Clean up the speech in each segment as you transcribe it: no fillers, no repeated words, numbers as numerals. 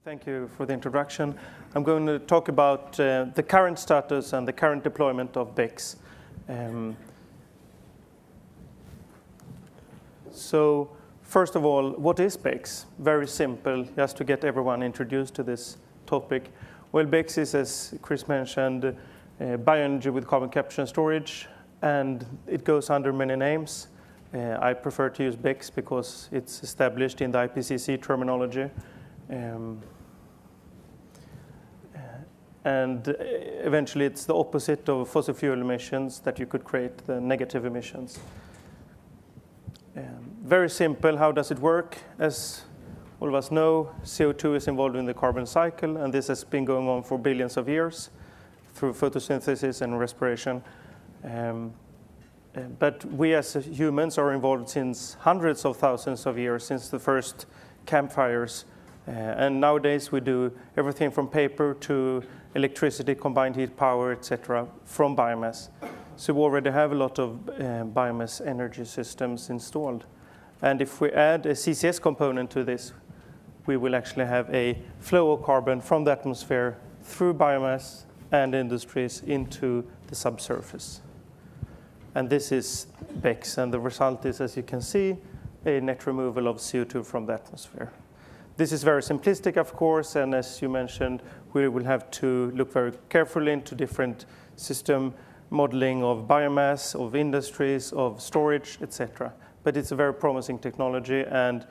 Thank you for the introduction. I'm going to talk about the current status and the current deployment of BECCS. So first of all, what is BECCS? Very simple, just to get everyone introduced to this topic. Well, BECCS is, as Chris mentioned, bioenergy with carbon capture and storage, and it goes under many names. I prefer to use BECCS because it's established in the IPCC terminology. And eventually it's the opposite of fossil fuel emissions that you could create, the negative emissions. Very simple, how does it work? As all of us know, CO2 is involved in the carbon cycle, and this has been going on for billions of years through photosynthesis and respiration. But we as humans are involved since hundreds of thousands of years, since the first campfires. And nowadays we do everything from paper to electricity, combined heat power, etc., from biomass. So we already have a lot of biomass energy systems installed. And if we add a CCS component to this, we will actually have a flow of carbon from the atmosphere through biomass and industries into the subsurface. And this is BECCS, and the result is, as you can see, a net removal of CO2 from the atmosphere. This is very simplistic, of course, and as you mentioned, we will have to look very carefully into different system modeling of biomass, of industries, of storage, etc. But it's a very promising technology, and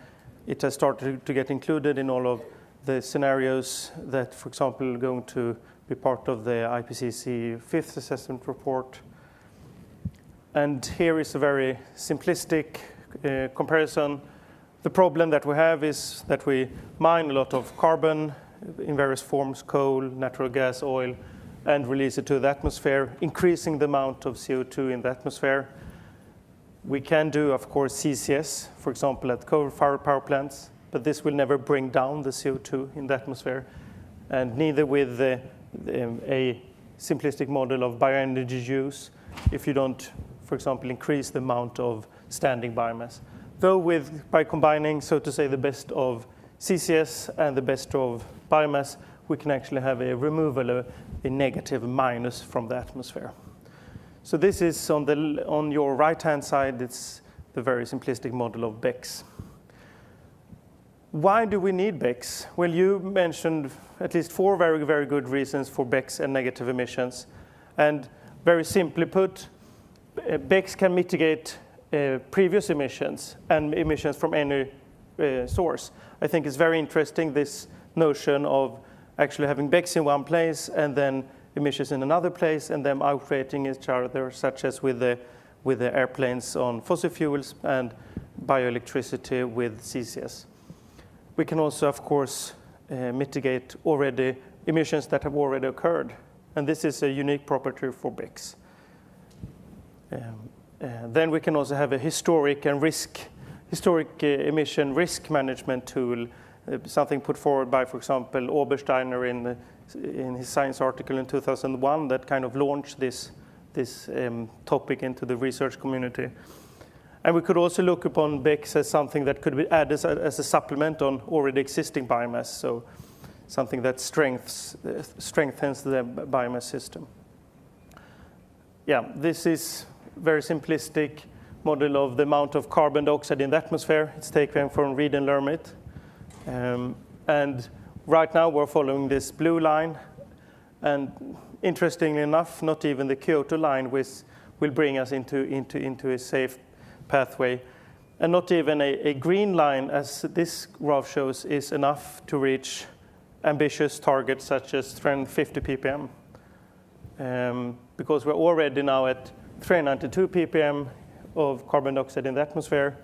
it has started to get included in all of the scenarios that, for example, are going to be part of the IPCC fifth assessment report. And here is a very simplistic comparison. The problem that we have is that we mine a lot of carbon in various forms, coal, natural gas, oil, and release it to the atmosphere, increasing the amount of CO2 in the atmosphere. We can do, of course, CCS, for example, at coal-fired power plants, but this will never bring down the CO2 in the atmosphere, and neither with a simplistic model of bioenergy use if you don't, for example, increase the amount of standing biomass. Though by combining, so to say, the best of CCS and the best of biomass, we can actually have a removal, a negative minus from the atmosphere. So this is on your right-hand side, it's the very simplistic model of BECCS. Why do we need BECCS? Well, you mentioned at least 4 very, very good reasons for BECCS and negative emissions. And very simply put, BECCS can mitigate previous emissions and emissions from any source. I think it's very interesting, this notion of actually having BECCS in one place and then emissions in another place and them outrating each other, such as with the airplanes on fossil fuels and bioelectricity with CCS. We can also, of course, mitigate already emissions that have already occurred. And this is a unique property for BECCS. Then we can also have a historic emission risk management tool, something put forward by, for example, Obersteiner in his science article in 2001 that kind of launched this topic into the research community. And we could also look upon BECCS as something that could be added as a supplement on already existing biomass, so something that strengthens the biomass system. Yeah, this is very simplistic model of the amount of carbon dioxide in the atmosphere. It's taken from Reed and Lermit. And right now we're following this blue line. And interestingly enough, not even the Kyoto line will bring us into a safe pathway. And not even a green line, as this graph shows, is enough to reach ambitious targets such as 350 ppm. Because we're already now at 392 ppm of carbon dioxide in the atmosphere,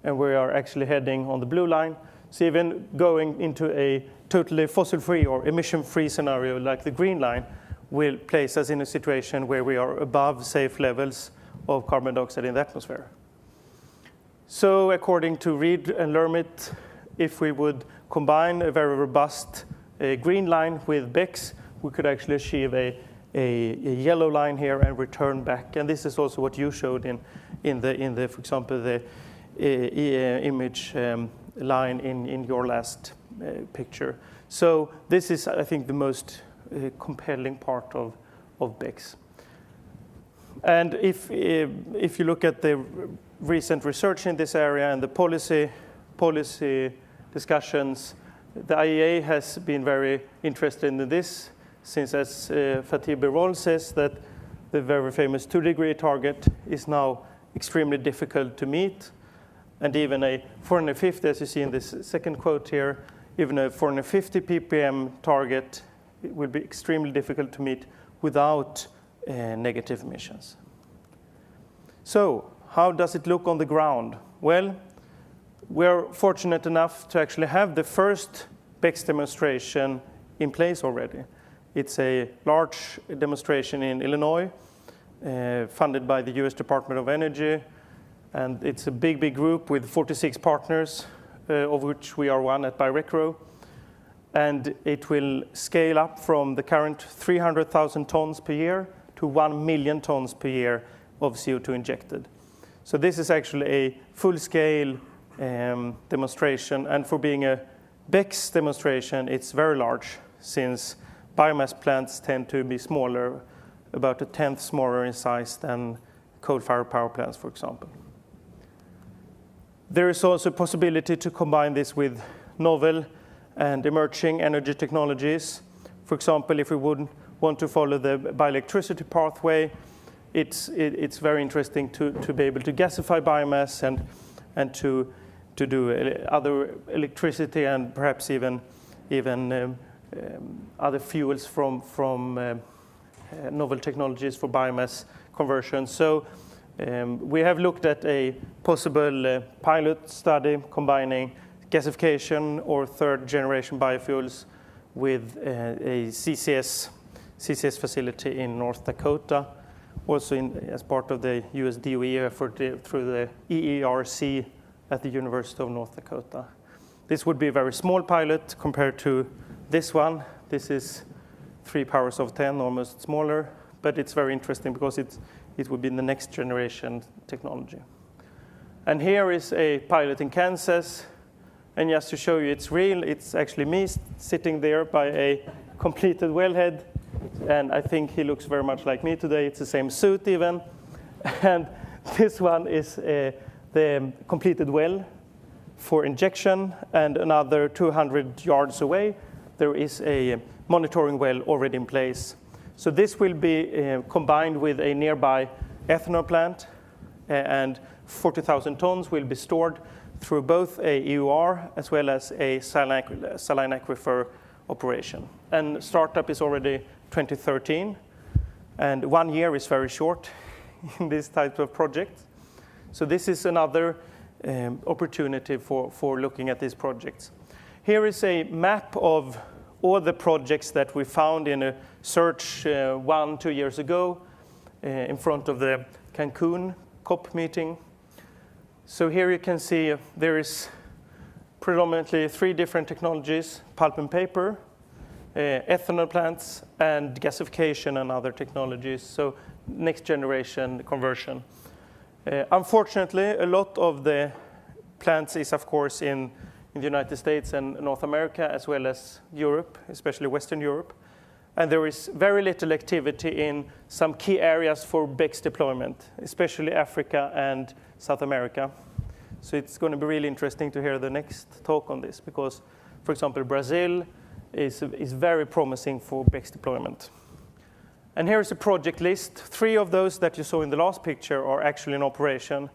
and we are actually heading on the blue line. So even going into a totally fossil-free or emission-free scenario like the green line will place us in a situation where we are above safe levels of carbon dioxide in the atmosphere. So according to Reed and Lermit, if we would combine a very robust green line with BECCS, we could actually achieve a yellow line here and return back. And this is also what you showed in the for example, the image line in your last picture. So this is, I think, the most compelling part of BECCS. And if you look at the recent research in this area and the policy discussions, the IEA has been very interested in this, since, as Fatih Birol says, that the very famous 2-degree target is now extremely difficult to meet. And even a 450, as you see in this second quote here, even a 450 ppm target, it will be extremely difficult to meet without negative emissions. So how does it look on the ground? Well, we're fortunate enough to actually have the first BECCS demonstration in place already. It's a large demonstration in Illinois, funded by the US Department of Energy. And it's a big group with 46 partners, of which we are one at Birecro. And it will scale up from the current 300,000 tons per year to 1 million tons per year of CO2 injected. So this is actually a full-scale demonstration. And for being a BECCS demonstration, it's very large, since biomass plants tend to be smaller, about a tenth smaller in size than coal-fired power plants, for example. There is also a possibility to combine this with novel and emerging energy technologies. For example, if we would want to follow the bioelectricity pathway, it's very interesting to be able to gasify biomass and to do other electricity and perhaps even other fuels from novel technologies for biomass conversion. So we have looked at a possible pilot study combining gasification or third-generation biofuels with a CCS facility in North Dakota, also as part of the US DOE effort through the EERC at the University of North Dakota. This would be a very small pilot compared to this one. This is 3 powers of 10, almost smaller, but it's very interesting because it would be the next generation technology. And here is a pilot in Kansas. And just to show you it's real, it's actually me sitting there by a completed wellhead. And I think he looks very much like me today. It's the same suit even. And this one is the completed well for injection. And another 200 yards away, there is a monitoring well already in place. So this will be combined with a nearby ethanol plant, and 40,000 tons will be stored through both a EUR as well as a saline aquifer operation. And startup is already 2013, and 1 year is very short in this type of project. So this is another opportunity for looking at these projects. Here is a map of all the projects that we found in a search 1-2 years ago in front of the Cancun Komp meeting. So here you can see there is predominantly 3 different technologies: pulp and paper, ethanol plants, and gasification and other technologies, so next generation conversion. Unfortunately, a lot of the plants is, of course, in the United States and North America, as well as Europe, especially Western Europe. And there is very little activity in some key areas for BECCS deployment, especially Africa and South America. So it's going to be really interesting to hear the next talk on this, because, for example, Brazil is very promising for BECCS deployment. And here's a project list. 3 of those that you saw in the last picture are actually in operation,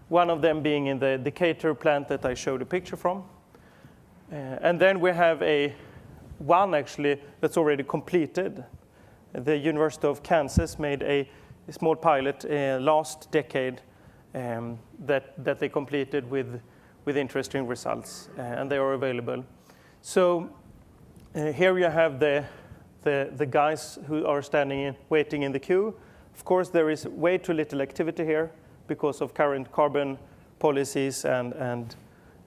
one of them being in the Decatur plant that I showed a picture from. And then we have one actually that's already completed. The University of Kansas made a small pilot last decade that they completed with interesting results, and they are available. So here you have the guys who are waiting in the queue. Of course, there is way too little activity here because of current carbon policies and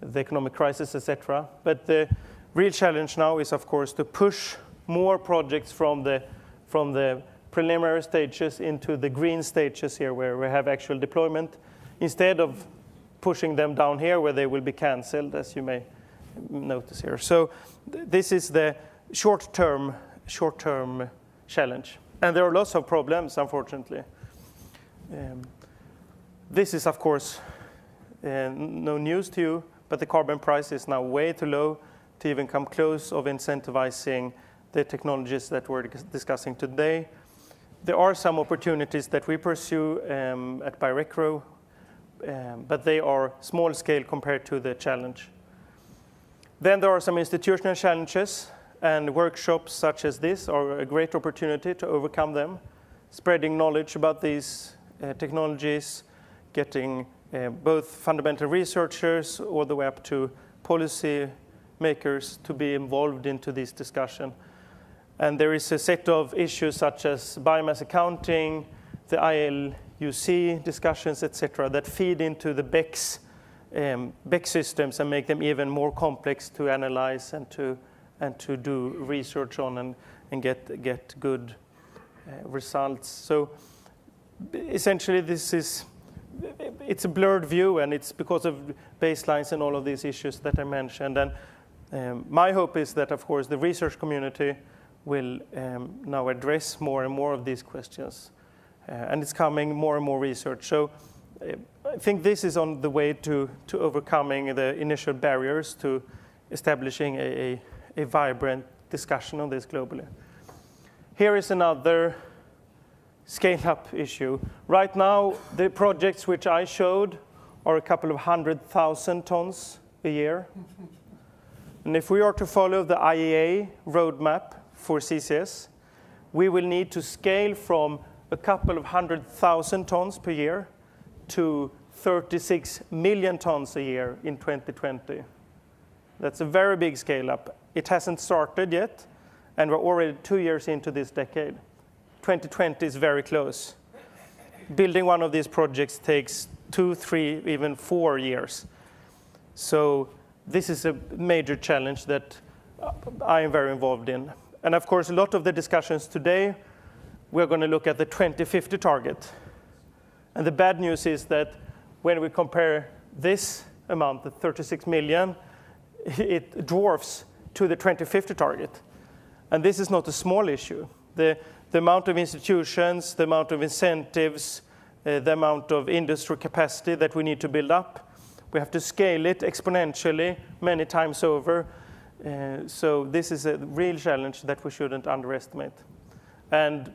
the economic crisis, etc. But the real challenge now is, of course, to push more projects from the preliminary stages into the green stages here, where we have actual deployment, instead of pushing them down here where they will be canceled, as you may notice here. So this is the short-term challenge. And there are lots of problems, unfortunately. This is, of course, no news to you, but the carbon price is now way too low to even come close of incentivizing the technologies that we're discussing today. There are some opportunities that we pursue at Biorecro, but they are small scale compared to the challenge. Then there are some institutional challenges, and workshops such as this are a great opportunity to overcome them, spreading knowledge about these technologies, getting both fundamental researchers all the way up to policy makers to be involved into this discussion. And there is a set of issues such as biomass accounting, the ILUC discussions, etc., that feed into the BECS systems and make them even more complex to analyze and to do research on and get good results. So essentially, it's a blurred view, and it's because of baselines and all of these issues that I mentioned. And my hope is that, of course, the research community will now address more and more of these questions. And it's coming more and more research. So I think this is on the way to overcoming the initial barriers to establishing a vibrant discussion on this globally. Here is another scale-up issue. Right now, the projects which I showed are a couple of 100,000 tons a year. And if we are to follow the IEA roadmap for CCS, we will need to scale from a couple of 100,000 tons per year to 36 million tons a year in 2020. That's a very big scale-up. It hasn't started yet, and we're already 2 years into this decade. 2020 is very close. Building one of these projects takes 2, 3, even 4 years. So this is a major challenge that I am very involved in. And of course, a lot of the discussions today, we're going to look at the 2050 target. And the bad news is that when we compare this amount, the 36 million, it dwarfs to the 2050 target. And this is not a small issue. The amount of institutions, the amount of incentives, the amount of industry capacity that we need to build up, we have to scale it exponentially many times over. So this is a real challenge that we shouldn't underestimate. And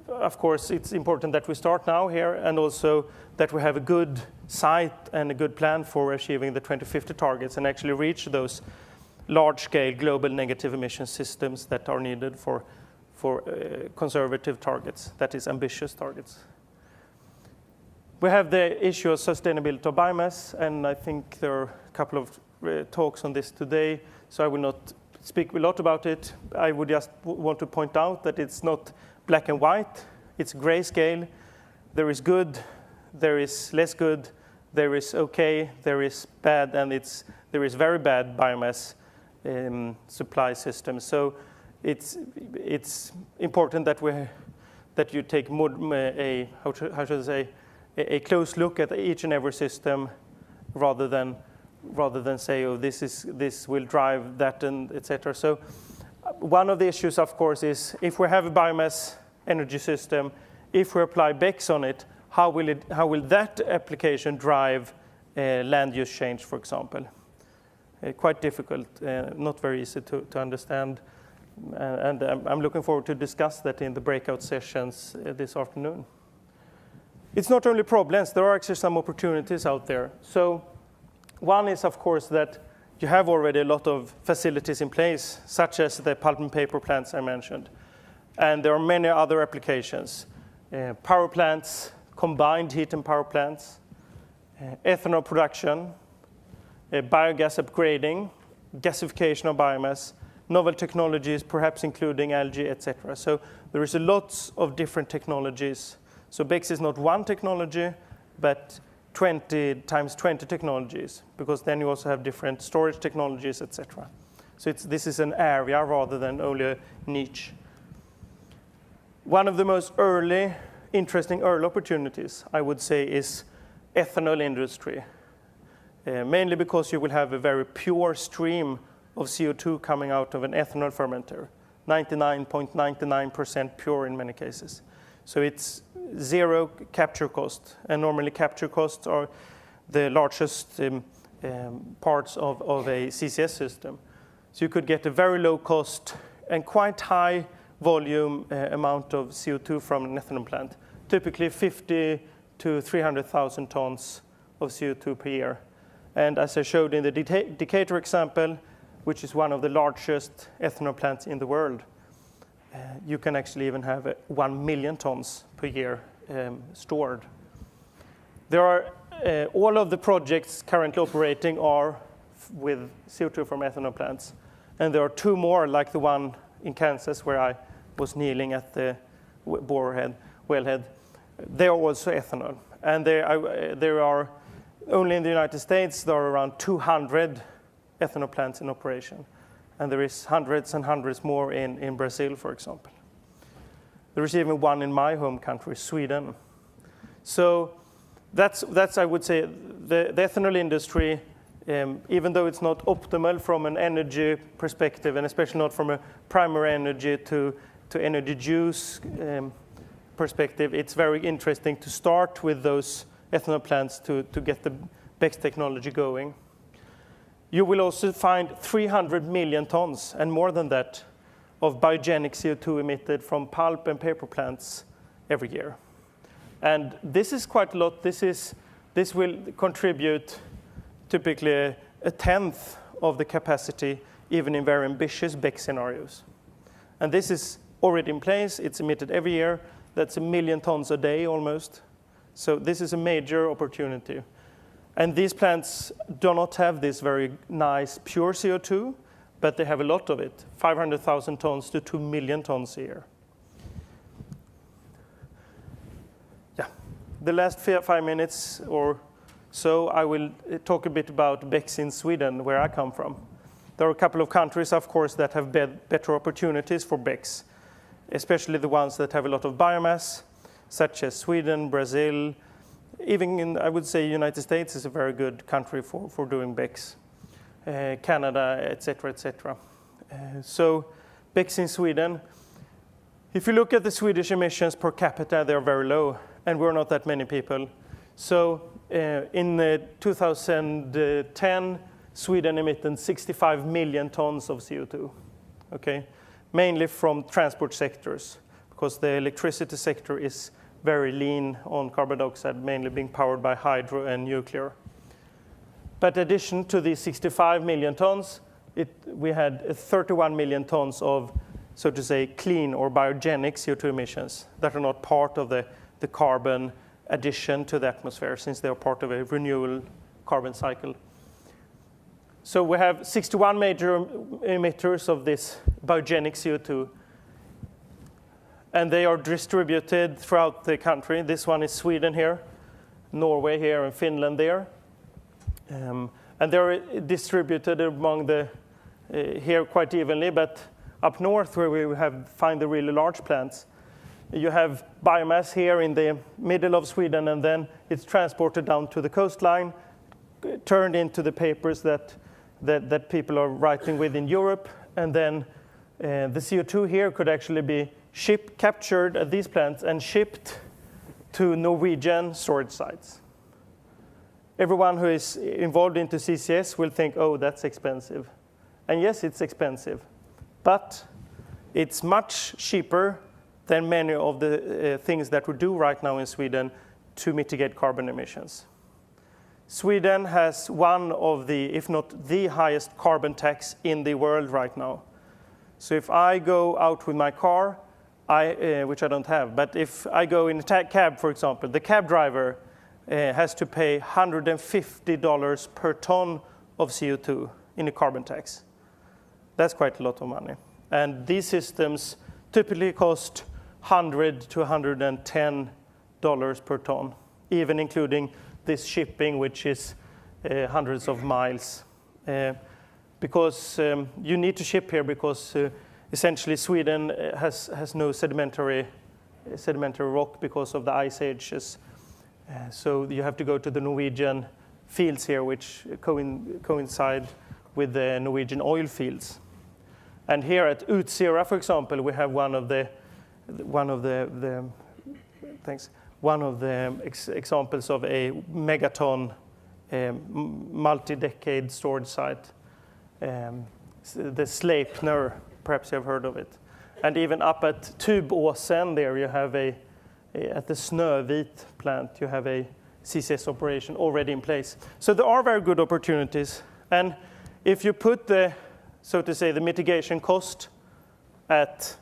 of course, it's important that we start now here, and also that we have a good site and a good plan for achieving the 2050 targets and actually reach those large-scale global negative emission systems that are needed for conservative targets, that is, ambitious targets. We have the issue of sustainability of biomass, and I think there are a couple of talks on this today, so I will not speak a lot about it. I would just want to point out that it's not black and white, it's grayscale. There is good, there is less good, there is okay, there is bad, and there is very bad biomass supply systems. So it's important that you take a close look at each and every system, rather than say, oh, this will drive that, and etc. So one of the issues, of course, is if we have a biomass energy system, if we apply BECS on it, how will that application drive land use change, for example? Quite difficult, not very easy to understand. And I'm looking forward to discuss that in the breakout sessions this afternoon. It's not only problems, there are actually some opportunities out there. So one is, of course, that you have already a lot of facilities in place, such as the pulp and paper plants I mentioned. And there are many other applications. Power plants, combined heat and power plants, ethanol production, biogas upgrading, gasification of biomass, novel technologies, perhaps including algae, etc. So there is a lot of different technologies. So BECS is not one technology, but 20 times 20 technologies, because then you also have different storage technologies, etc. So this is an area rather than only a niche. One of the most interesting early opportunities, I would say, is ethanol industry. Mainly because you will have a very pure stream of CO2 coming out of an ethanol fermenter, 99.99% pure in many cases. So it's zero capture cost, and normally capture costs are the largest parts of a CCS system. So you could get a very low cost and quite high volume amount of CO2 from an ethanol plant, typically 50 to 300,000 tons of CO2 per year. And as I showed in the Decatur example, which is one of the largest ethanol plants in the world, you can actually even have 1 million tons per year stored. There are all of the projects currently operating are with CO2 from ethanol plants. And there are 2 more, like the one in Kansas where I was kneeling at the wellhead. They are also ethanol. And there are, only in the United States, there are around 200 ethanol plants in operation. And there is hundreds and hundreds more in Brazil, for example. There is even one in my home country, Sweden. So that's I would say, the ethanol industry, even though it's not optimal from an energy perspective, and especially not from a primary energy to energy use perspective, it's very interesting to start with those ethanol plants to get the BECCS technology going. You will also find 300 million tons, and more than that, of biogenic CO2 emitted from pulp and paper plants every year. And this is quite a lot. This will contribute typically a tenth of the capacity, even in very ambitious BECCS scenarios. And this is already in place. It's emitted every year. That's 1 million tons a day almost. So this is a major opportunity. And these plants do not have this very nice pure CO2, but they have a lot of it, 500,000 tons to 2 million tons a year. Yeah, the last 5 minutes or so, I will talk a bit about BECCS in Sweden, where I come from. There are a couple of countries, of course, that have better opportunities for BECCS, especially the ones that have a lot of biomass, such as Sweden, Brazil. Even in, I would say, United States is a very good country for doing BECCS. Canada, et cetera, et cetera. So BECCS in Sweden, if you look at the Swedish emissions per capita, they're very low, and we're not that many people. So in 2010, Sweden emitted 65 million tons of CO2, okay? Mainly from transport sectors, because the electricity sector is very lean on carbon dioxide, mainly being powered by hydro and nuclear. But in addition to these 65 million tons, we had 31 million tons of, so to say, clean or biogenic CO2 emissions that are not part of the carbon addition to the atmosphere, since they are part of a renewal carbon cycle. So we have 61 major emitters of this biogenic CO2, and they are distributed throughout the country. This one is Sweden here, Norway here, and Finland there. And they're distributed among here quite evenly, but up north where we find the really large plants, you have biomass here in the middle of Sweden, and then it's transported down to the coastline, turned into the papers that people are writing with in Europe, and then the CO2 here could actually be captured at these plants and shipped to Norwegian storage sites. Everyone who is involved into CCS will think, oh, that's expensive. And yes, it's expensive, but it's much cheaper than many of the things that we do right now in Sweden to mitigate carbon emissions. Sweden has one of the, if not the highest carbon tax in the world right now. So if I go out with my car, which I don't have, but if I go in a cab, for example, the cab driver has to pay $150 per ton of CO2 in a carbon tax. That's quite a lot of money. And these systems typically cost $100 to $110 per ton, even including this shipping, which is hundreds of miles. Because you need to ship here because essentially Sweden has no sedimentary rock because of the ice ages. So you have to go to the Norwegian fields here, which with the Norwegian oil fields. And here at Utsira, for example, we have one of the examples of a megaton multi-decade storage site, the Sleipner, perhaps you've heard of it. And even up at Tubåsen there, you have at the Snövit plant, you have a CCS operation already in place. So there are very good opportunities. And if you put the mitigation cost at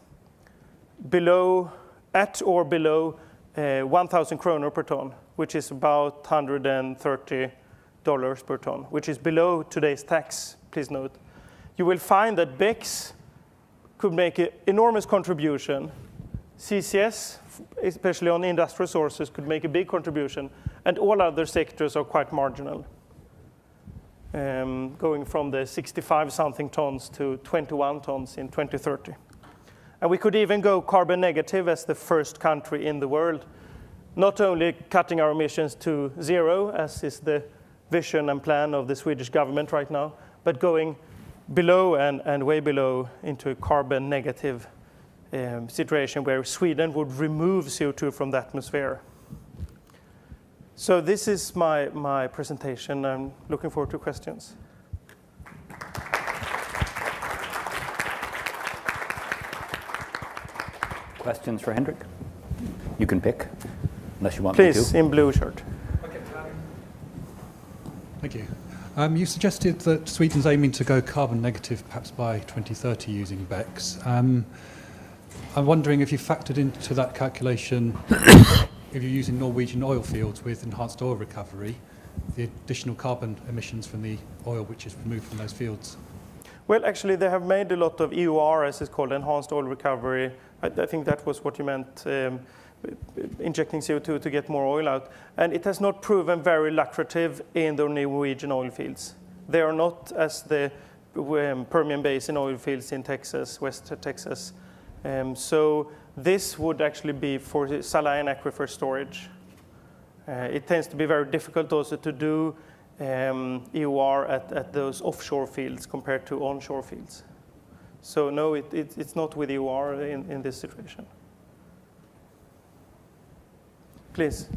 or below 1,000 kroner per ton, which is about $130 per ton, which is below today's tax, please note, you will find that BECCS could make an enormous contribution. CCS, especially on industrial sources, could make a big contribution, and all other sectors are quite marginal, going from the 65-something tons to 21 tons in 2030. And we could even go carbon negative as the first country in the world, not only cutting our emissions to zero, as is the vision and plan of the Swedish government right now, but going below and way below into a carbon negative situation where Sweden would remove CO2 from the atmosphere. So this is my presentation. I'm looking forward to questions. Questions for Henrik? You can pick, unless you want me to. Please, in blue shirt. Okay. Thank you. You suggested that Sweden's aiming to go carbon negative perhaps by 2030 using BECCS. I'm wondering if you factored into that calculation, if you're using Norwegian oil fields with enhanced oil recovery, the additional carbon emissions from the oil which is removed from those fields. Well, actually, they have made a lot of EOR, as it's called, enhanced oil recovery. I think that was what you meant, injecting CO2 to get more oil out. And it has not proven very lucrative in the Norwegian oil fields. They are not as the Permian Basin oil fields in Texas, West Texas. So this would actually be for saline aquifer storage. It tends to be very difficult also to do EOR at those offshore fields compared to onshore fields. So no, it's not with EOR in this situation. Please.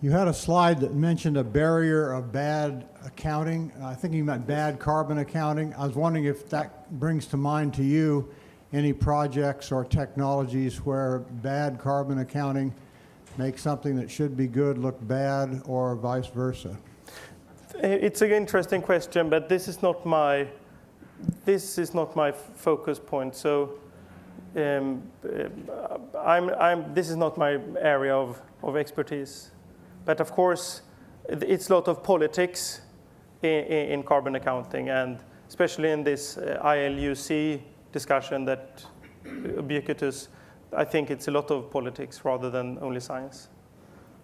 You had a slide that mentioned a barrier of bad accounting. I think you meant bad carbon accounting. I was wondering if that brings to mind to you any projects or technologies where bad carbon accounting makes something that should be good look bad, or vice versa. It's an interesting question, but this is not my focus point. So this is not my area of expertise. But of course, it's a lot of politics in carbon accounting, and especially in this ILUC discussion that ubiquitous, I think it's a lot of politics rather than only science.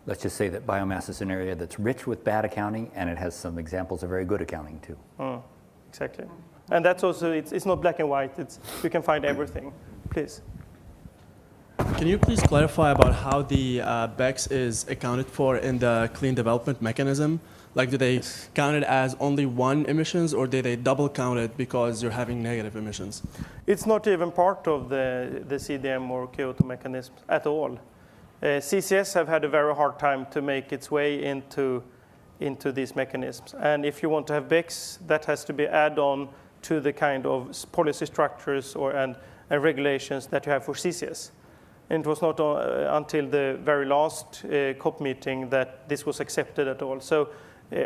Let's just say that biomass is an area that's rich with bad accounting, and it has some examples of very good accounting too. Exactly. And that's also, it's not black and white. You can find everything. Please. Can you please clarify about how the BECCS is accounted for in the clean development mechanism? Like, do they count it as only one emissions, or do they double count it because you're having negative emissions? It's not even part of the CDM or Kyoto mechanism at all. CCS have had a very hard time to make its way into these mechanisms. And if you want to have BECCS, that has to be added on to the kind of policy structures and regulations that you have for CCS. And it was not until the very last COP meeting that this was accepted at all. So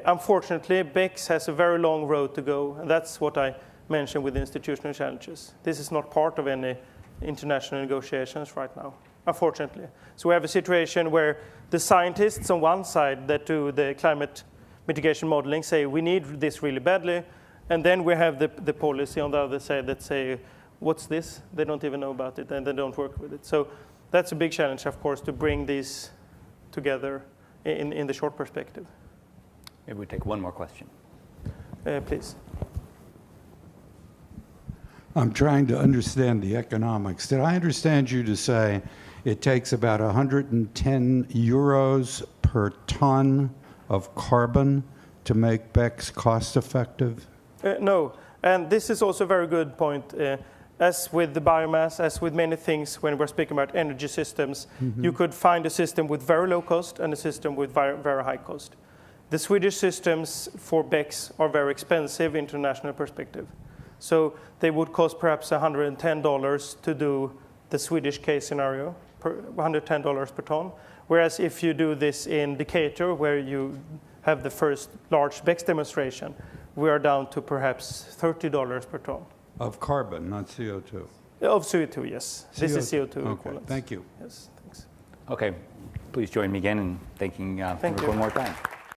unfortunately, BECCS has a very long road to go. And that's what I mentioned with institutional challenges. This is not part of any international negotiations right now, unfortunately. So we have a situation where the scientists on one side that do the climate mitigation modeling say, we need this really badly. And then we have the policy on the other side that say, what's this? They don't even know about it, and they don't work with it. So that's a big challenge, of course, to bring these together in the short perspective. Maybe we take one more question. Please. I'm trying to understand the economics. Did I understand you to say it takes about 110 euros per ton of carbon to make BECCS cost-effective? No, and this is also a very good point. As with the biomass, as with many things when we're speaking about energy systems, you could find a system with very low cost and a system with very, very high cost. The Swedish systems for BECCS are very expensive in international perspective. So they would cost perhaps $110 to do the Swedish case scenario, $110 per ton. Whereas if you do this in Decatur, where you have the first large BECCS demonstration, we are down to perhaps $30 per ton. Of carbon, not CO2. Of CO2, yes. This is CO2 Okay, equivalent. thank you. Yes, thanks. Okay, please join me again in thanking Thank Henrik you. one more time.